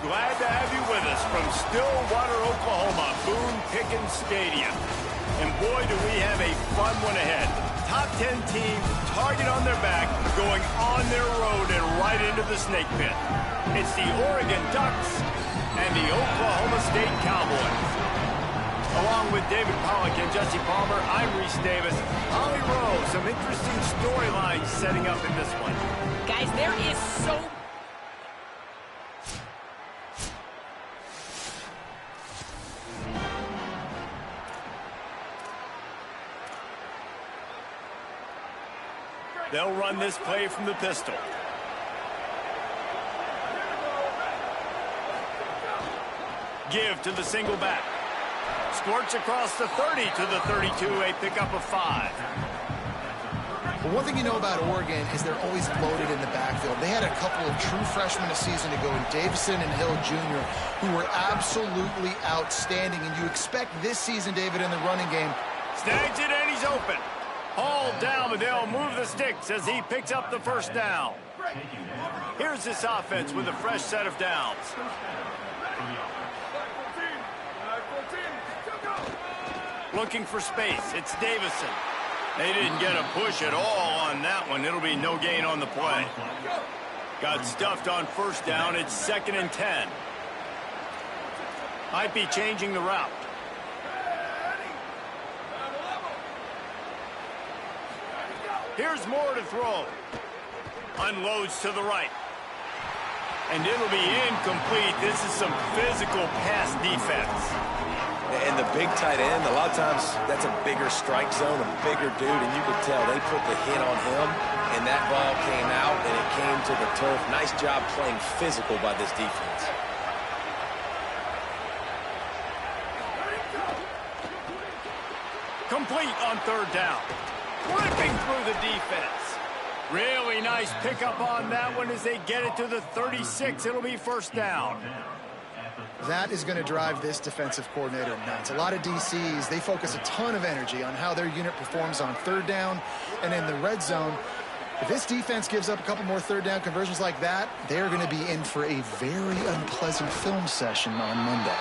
Glad to have you with us from Stillwater, Oklahoma, Boone Pickens Stadium. And boy, do we have a fun one ahead. Top 10 team, target on their back, going on their road and right into the snake pit. It's the Oregon Ducks and the Oklahoma State Cowboys. Along with David Pollack and Jesse Palmer, I'm Reese Davis. Holly Rowe, some interesting storylines setting up in this one. Guys, there is so... They'll run this play from the pistol. Give to the single back. Squirts across the 30 to the 32, a pickup of 5. Well, one thing you know about Oregon is they're always loaded in the backfield. They had a couple of true freshmen this season to go in, Davison and Hill Jr., who were absolutely outstanding. And you expect this season, David, in the running game. Snags it and he's open. Hauled down, but they'll move the sticks as he picks up the first down. Here's this offense with a fresh set of downs. Looking for space. It's Davison. They didn't get a push at all on that one. It'll be no gain on the play. Got stuffed on first down. It's 2nd and 10. Might be changing the route. Here's Moore to throw. Unloads to the right. And it'll be incomplete. This is some physical pass defense. And the big tight end, a lot of times that's a bigger strike zone, a bigger dude, and you could tell they put the hit on him, and that ball came out, and it came to the turf. Nice job playing physical by this defense. Complete on 3rd down. Ripping through the defense. Really nice pickup on that one as they get it to the 36. It'll be 1st down. That is going to drive this defensive coordinator nuts. A lot of DCs, they focus a ton of energy on how their unit performs on 3rd down and in the red zone. If this defense gives up a couple more 3rd down conversions like that, they're going to be in for a very unpleasant film session on Monday.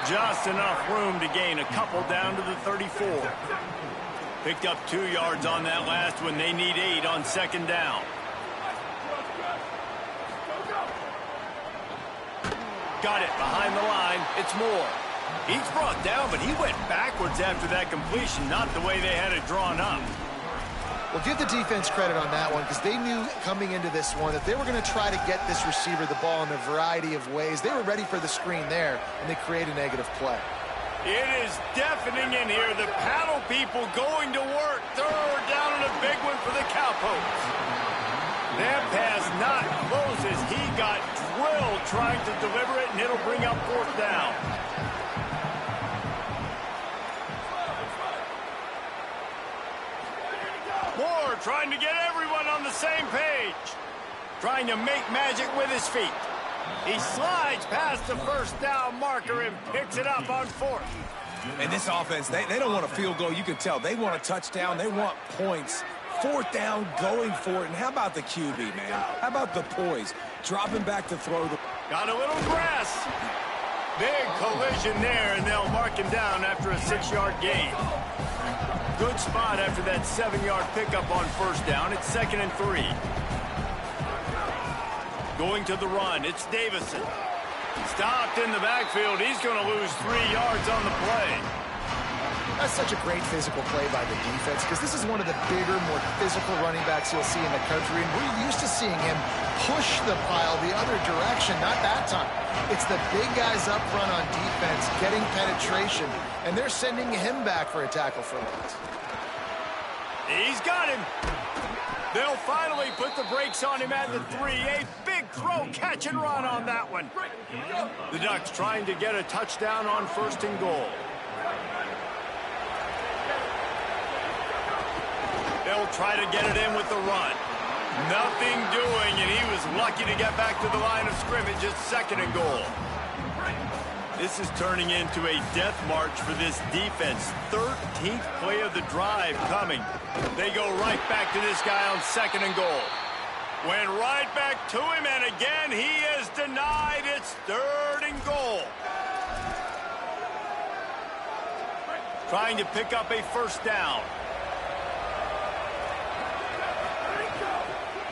Just enough room to gain a couple down to the 34. Picked up 2 yards on that last one. They need 8 on 2nd down. Got it behind the line. It's Moore. He's brought down, but he went backwards after that completion, not the way they had it drawn up. Well, give the defense credit on that one because they knew coming into this one that they were going to try to get this receiver the ball in a variety of ways. They were ready for the screen there, and they create a negative play. It is deafening in here. The paddle people going to work. 3rd down and a big one for the Cowpokes. That pass not close as he got drilled trying to deliver it, and it'll bring up 4th down. Moore trying to get everyone on the same page. Trying to make magic with his feet. He slides past the 1st down marker and picks it up on 4th. And this offense, they don't want a field goal. You can tell they want a touchdown. They want points. 4th down, going for it. And how about the QB, man? How about the poise? Dropping back to throw. Got a little grass. Big collision there, and they'll mark him down after a 6-yard gain. Good spot after that 7-yard pickup on 1st down. It's 2nd and 3. Going to the run, it's Davison. Stopped in the backfield. He's going to lose 3 yards on the play. That's such a great physical play by the defense because this is one of the bigger, more physical running backs you'll see in the country, and we're used to seeing him push the pile the other direction. Not that time. It's the big guys up front on defense getting penetration, and they're sending him back for a tackle for loss. He's got him. They'll finally put the brakes on him at the 3. A big throw, catch and run on that one. The Ducks trying to get a touchdown on 1st and goal. They'll try to get it in with the run. Nothing doing, and he was lucky to get back to the line of scrimmage at 2nd and goal. This is turning into a death march for this defense. 13th play of the drive coming. They go right back to this guy on 2nd and goal. Went right back to him, and again he is denied. It's 3rd and goal. Trying to pick up a first down.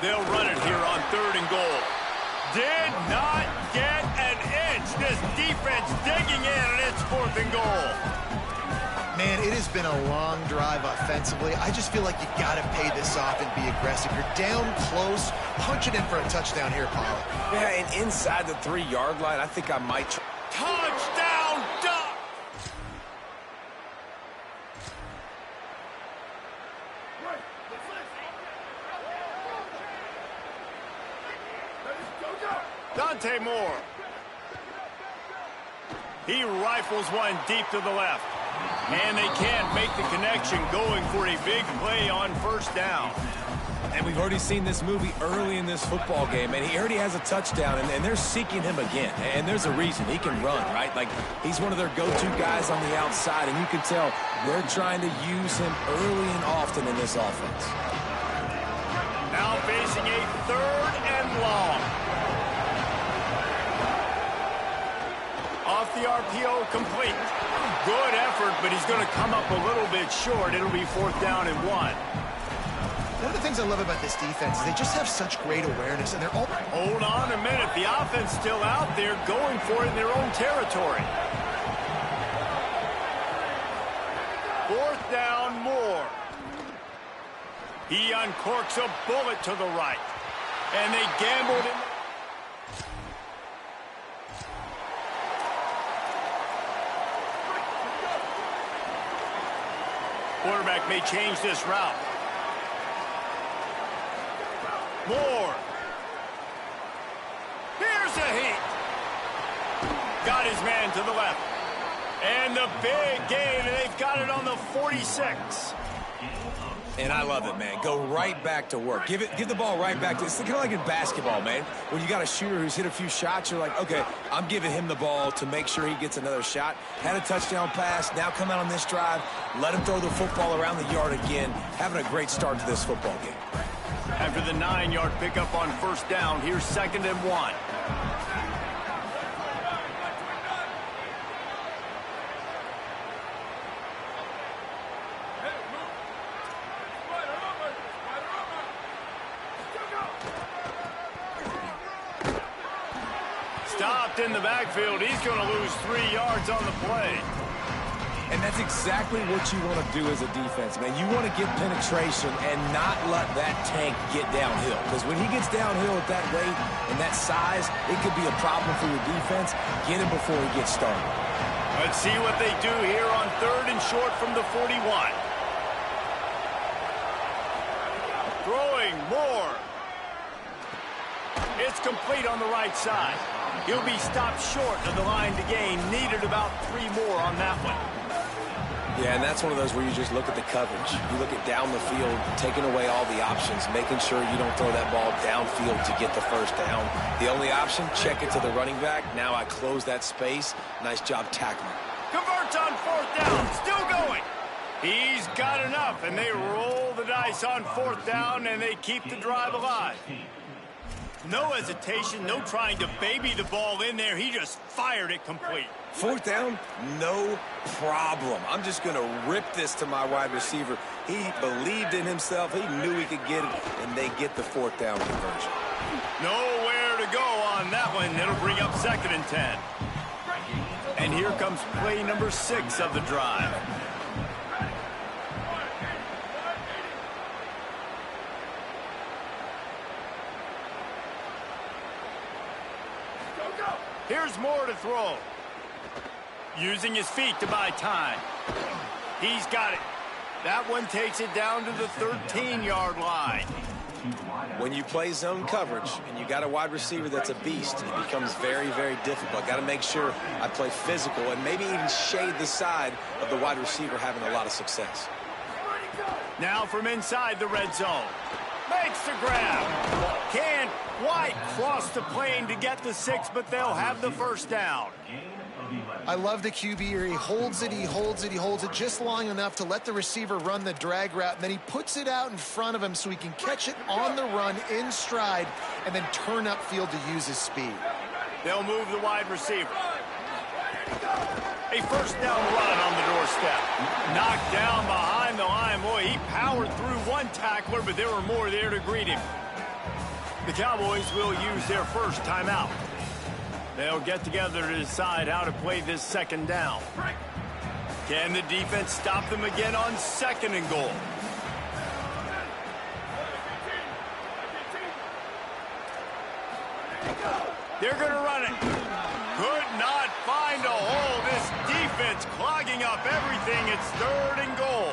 They'll run it here on 3rd and goal. Did not get an inch. This defense digging in, and it's 4th and goal. Man, it has been a long drive offensively. I just feel like you got to pay this off and be aggressive. You're down close. Punch it in for a touchdown here, Paulo. Yeah, and inside the 3-yard line, I think I might try. Touchdown, Duck! Dante Moore. He rifles one deep to the left. And they can't make the connection, going for a big play on first down. And we've already seen this movie early in this football game, and he already has a touchdown, and they're seeking him again. And there's a reason. He can run, right? Like, he's one of their go-to guys on the outside, and you can tell they're trying to use him early and often in this offense. Now facing a 3rd and long. Off the RPO, complete. Good effort, but he's going to come up a little bit short. It'll be 4th down and 1. One of the things I love about this defense is they just have such great awareness, and they're all... Hold on a minute. The offense still out there going for it in their own territory. 4th down, Moore. He uncorks a bullet to the right. And they gambled in. Quarterback may change this route. Moore. Here's a heat. Got his man to the left. And the big gain, and they've got it on the 46. And I love it, man. Go right back to work. Give the ball right back to... It's kind of like in basketball, man. When you got a shooter who's hit a few shots, you're like, okay, I'm giving him the ball to make sure he gets another shot. Had a touchdown pass. Now come out on this drive. Let him throw the football around the yard again. Having a great start to this football game. After the 9-yard pickup on first down, here's 2nd and 1. Stopped in the backfield. He's going to lose 3 yards on the play. And that's exactly what you want to do as a defense, man. You want to get penetration and not let that tank get downhill. Because when he gets downhill at that rate and that size, it could be a problem for your defense. Get him before he gets started. Let's see what they do here on 3rd and short from the 41. Throwing Moore. It's complete on the right side. He'll be stopped short of the line to gain. Needed about 3 more on that one. Yeah, and that's one of those where you just look at the coverage. You look at down the field, taking away all the options, making sure you don't throw that ball downfield to get the first down. The only option, check it to the running back. Now I close that space. Nice job tackling. Converts on 4th down. Still going. He's got enough, and they roll the dice on 4th down, and they keep the drive alive. No hesitation, no trying to baby the ball in there. He just fired it complete. 4th down, no problem. I'm just going to rip this to my wide receiver. He believed in himself. He knew he could get it, and they get the 4th down conversion. Nowhere to go on that one. It'll bring up 2nd and 10. And here comes play number 6 of the drive. Here's Moore to throw. Using his feet to buy time. He's got it. That one takes it down to the 13-yard line. When you play zone coverage and you got a wide receiver that's a beast, it becomes very, very difficult. Got to make sure I play physical and maybe even shade the side of the wide receiver having a lot of success. Now from inside the red zone. Makes the grab. Can't quite cross the plane to get the 6, but they'll have the first down. I love the QB here. He holds it, he holds it, he holds it just long enough to let the receiver run the drag route, and then he puts it out in front of him so he can catch it on the run in stride and then turn upfield to use his speed. They'll move the wide receiver. A first down run on the doorstep. Knocked down behind the line. Boy, he powered through one tackler, but there were more there to greet him. The Cowboys will use their first timeout. They'll get together to decide how to play this second down. Can the defense stop them again on second and goal? They're going to run it. Could not find a hole. This defense clogging up everything. It's third and goal.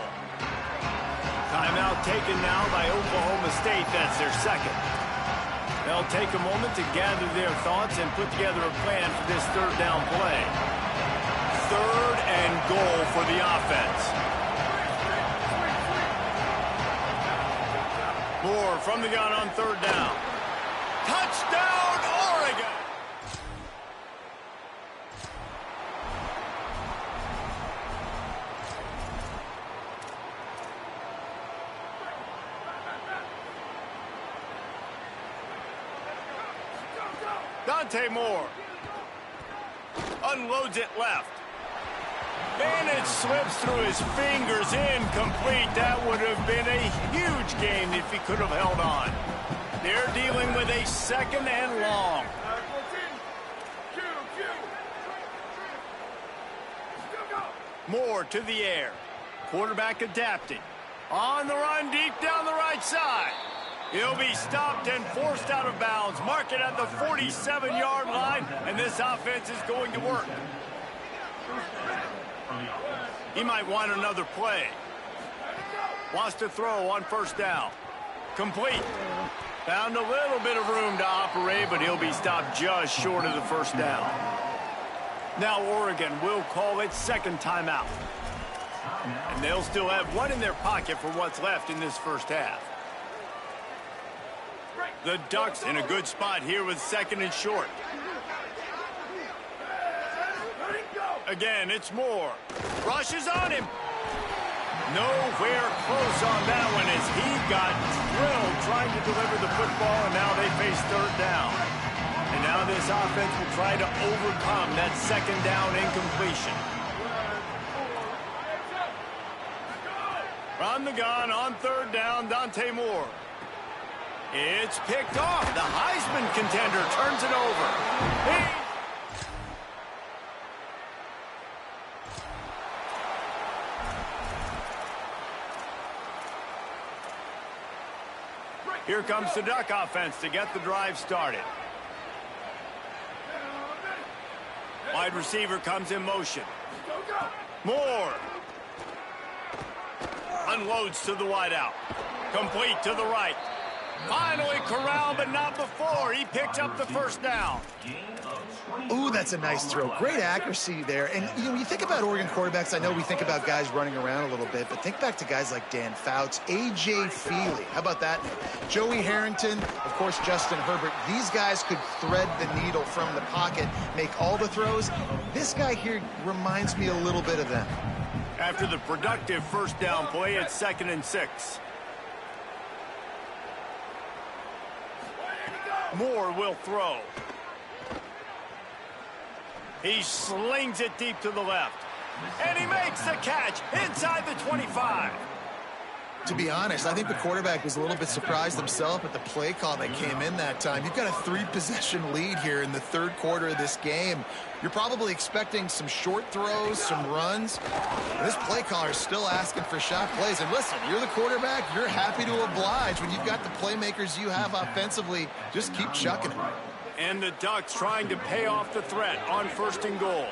Timeout taken now by Oklahoma State. That's their second. They'll take a moment to gather their thoughts and put together a plan for this third down play. Third and goal for the offense. Moore from the gun on third down. Touchdown, Oregon! Dante Moore unloads it left. And it slips through his fingers, incomplete. That would have been a huge gain if he could have held on. They're dealing with a second and long. Moore to the air. Quarterback adapting. On the run, deep down the right side. He'll be stopped and forced out of bounds. Mark it at the 47-yard line, and this offense is going to work. He might want another play. Wants to throw on first down. Complete. Found a little bit of room to operate, but he'll be stopped just short of the first down. Now Oregon will call its second timeout. And they'll still have one in their pocket for what's left in this first half. The Ducks in a good spot here with second and short. Again, it's Moore. Rushes on him. Nowhere close on that one as he got drilled trying to deliver the football, and now they face third down. And now this offense will try to overcome that second down incompletion. From the gun on third down, Dante Moore. It's picked off. The Heisman contender turns it over. Here comes the Duck offense to get the drive started. Wide receiver comes in motion. Moore. Unloads to the wideout. Complete to the right. Finally corralled, but not before. He picked up the first down. Ooh, that's a nice throw. Great accuracy there. And you think about Oregon quarterbacks, I know we think about guys running around a little bit, but think back to guys like Dan Fouts, A.J. Feely. How about that? Joey Harrington, of course, Justin Herbert. These guys could thread the needle from the pocket, make all the throws. This guy here reminds me a little bit of them. After the productive first down play, it's 2nd and 6. Moore will throw. He slings it deep to the left. And he makes the catch inside the 25. To be honest, I think the quarterback was a little bit surprised himself at the play call that came in that time. You've got a 3-possession lead here in the third quarter of this game. You're probably expecting some short throws, some runs. This play caller is still asking for shot plays. And listen, you're the quarterback. You're happy to oblige. When you've got the playmakers you have offensively, just keep chucking it. And the Ducks trying to pay off the threat on 1st and goal.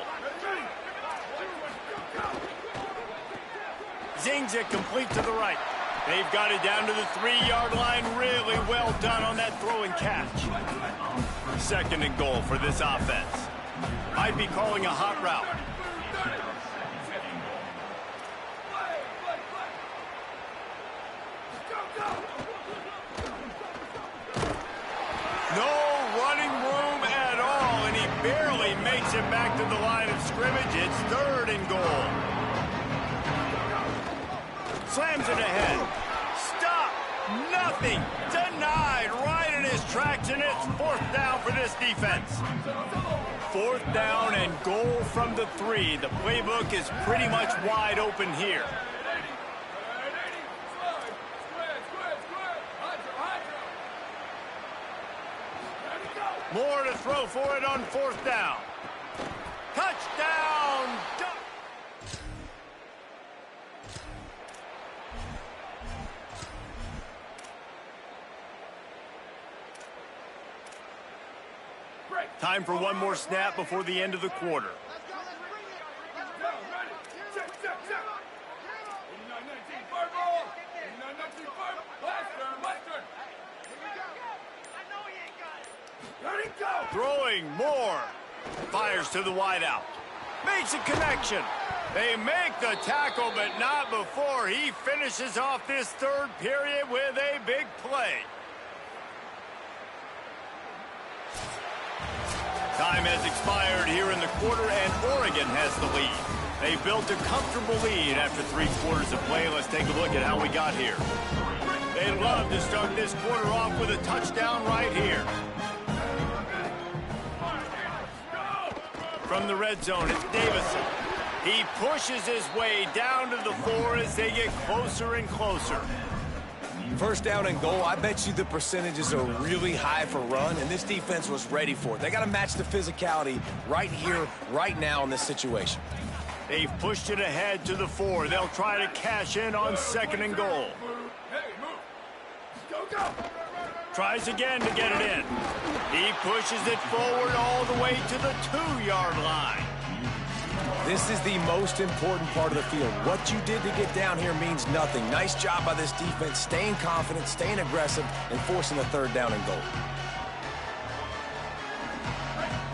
Zings it complete to the right. They've got it down to the 3-yard line. Really well done on that throw and catch. 2nd and goal for this offense. Might be calling a hot route. No running room at all, and he barely makes it back to the line of scrimmage. It's 3rd and goal. Slams it ahead. Stop. Nothing. Denied right in his tracks, and it's 4th down for this defense. 4th down and goal from the 3. The playbook is pretty much wide open here. More to throw for it on 4th down. Touchdown! Time for one more snap before the end of the quarter. Throwing more. Fires to the wideout. Makes a connection. They make the tackle, but not before he finishes off this 3rd period with a big play. Time has expired here in the quarter, and Oregon has the lead. They built a comfortable lead after 3 quarters of play. Let's take a look at how we got here. They'd love to start this quarter off with a touchdown right here. From the red zone, it's Davison. He pushes his way down to the 4 as they get closer and closer. 1st down and goal, I bet you the percentages are really high for run, and this defense was ready for it. They got to match the physicality right here, right now in this situation. They've pushed it ahead to the 4. They'll try to cash in on 2nd and goal. Tries again to get it in. He pushes it forward all the way to the 2-yard line. This is the most important part of the field. What you did to get down here means nothing. Nice job by this defense, staying confident, staying aggressive, and forcing the 3rd down and goal.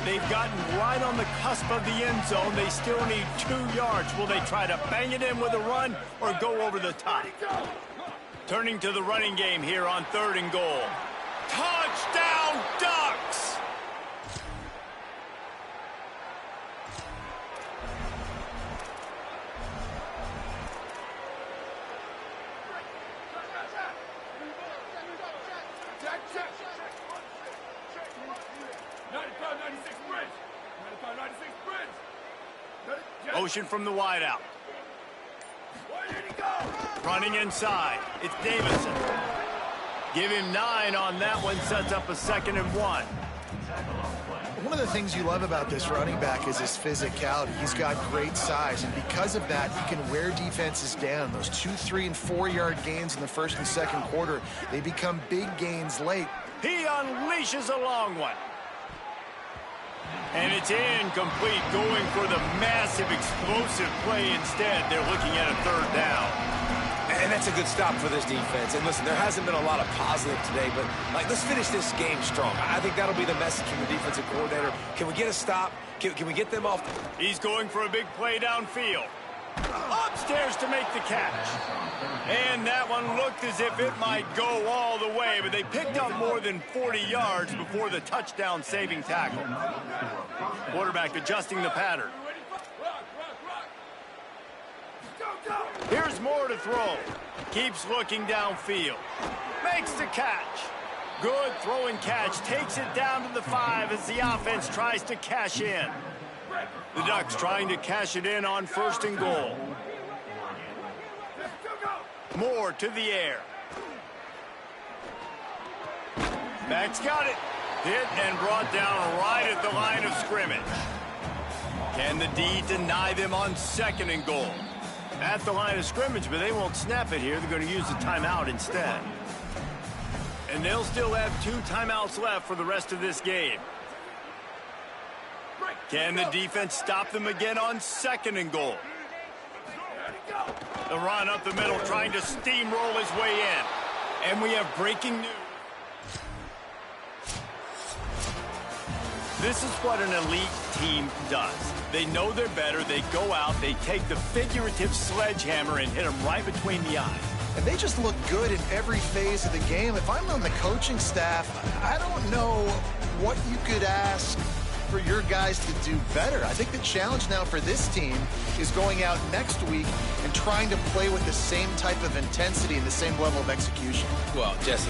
They've gotten right on the cusp of the end zone. They still need 2 yards. Will they try to bang it in with a run or go over the top? Turning to the running game here on 3rd and goal. Touchdown, Ducks! Motion from the wideout. Running inside. It's Davison. Give him 9 on that one. Sets up a 2nd and 1. One of the things you love about this running back is his physicality. He's got great size, and because of that, he can wear defenses down. Those 2-, 3-, and 4-yard gains in the 1st and 2nd quarter, they become big gains late. He unleashes a long one. And it's incomplete, going for the massive, explosive play instead. They're looking at a 3rd down. And that's a good stop for this defense. And listen, there hasn't been a lot of positive today, but let's finish this game strong. I think that'll be the message from the defensive coordinator. Can we get a stop? Can we get them off? He's going for a big play downfield. Upstairs to make the catch. And that one looked as if it might go all the way, but they picked up more than 40 yards before the touchdown-saving tackle. Quarterback adjusting the pattern. Here's more to throw. Keeps looking downfield. Makes the catch. Good throwing catch. Takes it down to the 5 as the offense tries to cash in. The Ducks trying to cash it in on 1st and goal. Moore to the air. Mack's got it. Hit and brought down right at the line of scrimmage. Can the D deny them on 2nd and goal? At the line of scrimmage, but they won't snap it here. They're going to use the timeout instead. And they'll still have 2 timeouts left for the rest of this game. Can the defense stop them again on 2nd and goal? The run up the middle, trying to steamroll his way in. And we have breaking news. This is what an elite team does. They know they're better. They go out. They take the figurative sledgehammer and hit them right between the eyes. And they just look good in every phase of the game. If I'm on the coaching staff, I don't know what you could ask for your guys to do better. I think the challenge now for this team is going out next week and trying to play with the same type of intensity and the same level of execution. Well, Jesse,